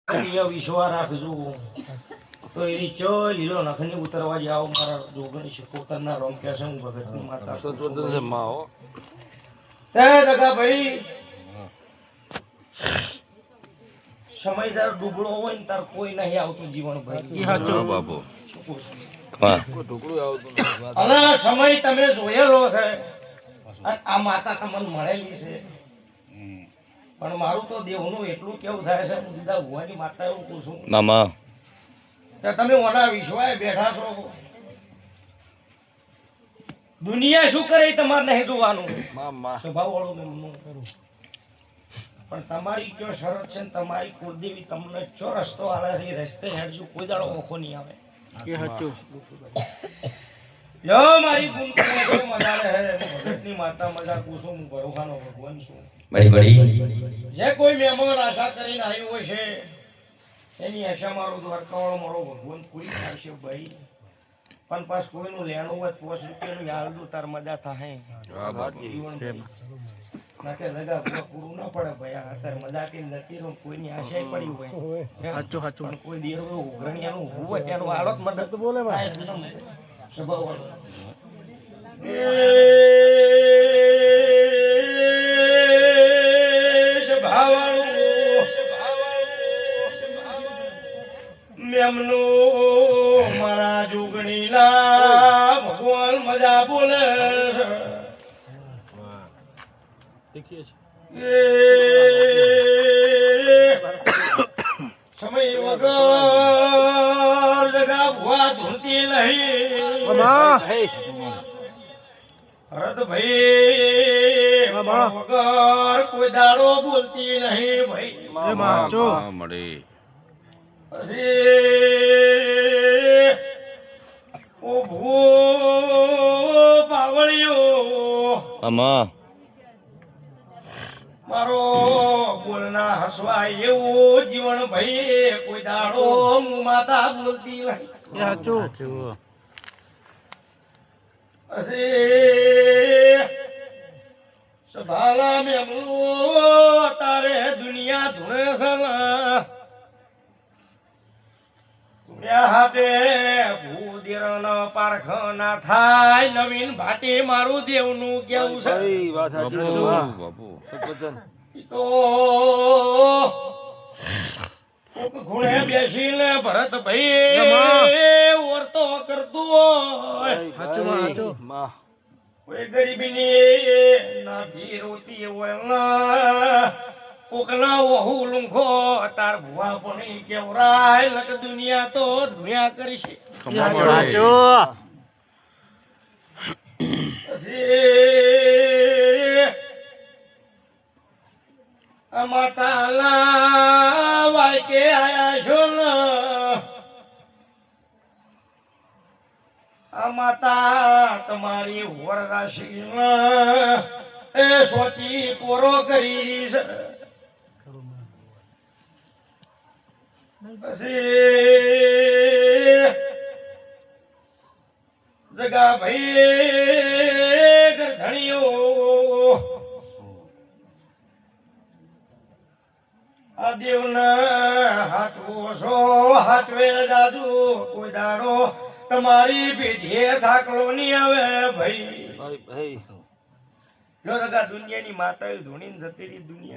વિશ્વા રાખજો તો એની ચો લીલો નખની ઉતરવા જાઓ મારા જોગણી શિકોતરના રોમ કે છે હું ભગતની માતા સતવદન છે માં હો તે જગા ભાઈ સમયદાર ડૂબળો હોય ને તાર કોઈ નહીં આવતું જીવન ભાઈ ઈ હાચો બાપુ કોઈ ઢોકળું આવતું નથી અને સમય તમે જોયેલો છે અને આ માતા તમને મળેલી છે પણ મારું તો દેવનું એટલું કેવું થાય છે હું દીધા ભુવાની માતા એવું કહું છું મામા કે તમે ઓના વિશ્વાએ બેઠા છો દુનિયા શું કરે એ તમારે નહીં જોવાનું મામા સ્વભાવ વાળું મેં કરું પણ તમારી કયો શરત છે ને તમારી કુળદેવી તમને ચો રસ્તો આલે છે એ રસ્તે હેડજો કોઈ દાડો ઓખો નહીં આવે એ હાચું લો મારી ગુણ છે મજા રહે ભગતની માતા મજા કુસુમ હું ભરોખાનો ભગવાન છું જે કોઈ મહેમાન આશા કરીને આવ્યું હોય છે એની આશા મારો દ્વારકાવાળો મારો ભગવાન પૂરી થશે ભાઈ પણ પાસ કોઈનું લેણું હોય 5 રૂપિયાનું યાદું તાર મજા થાય ના કે લગા પૂરું ના પડે ભાઈ આ તાર મજા કે નથી રહો કોઈની આશા પડી હોય હાચું હાચું પણ કોઈ દેર ઉઘરણિયાનું ઊભું હોય ત્યાંનું આડત મદદ તો બોલે સ્વભાવ મેમનું મારા જોગણીના ભગવાન મજા બોલે સમય વગર જગા ભુવા ધૂળતી નહીં હરદ ભાઈ વગર કોઈ દાડો બોલતી નહીં ભાઈ મળે પછી ઓ ભૂ પાવળિયો મામા મારો બોલના હસવા એવું જીવન ભાઈ કોઈ દાડો હું માતા બોલતી નહીં હાચું પછી સભાલા મેમલો તારે દુનિયા ધૂણે સલા હાટે ભૂદેરનો પારખ ના થાય નવીન ભાટી મારું દેવનું કેવું છે વાત સાચી બાપુ સતવદન તો કોક ખૂણે બેસીને ભરતભાઈ વર્તો કરતું હોય હાચું હાચું માં કોઈ ગરીબીની ના ભી રોતી હોય ના કોકના વહુ લુંખો તાર ભુવા પણ કેવરાય લક દુનિયા તો ધુયા કરશે માતાના વાયકે આયા છો ને આ માતા તમારી હોર રાશિ એ સોચી પોરો કરી છે પછી જગા ભાઈ ગરધણીઓ આ દેવના હાથવો છો હાથવે દાદુ કોઈ દાડો તમારી પીઠીએ થાકલો નહીં આવે ભાઈ ભાઈ જો જગા દુનિયાની માતા ધૂણીને જતી રહી દુનિયા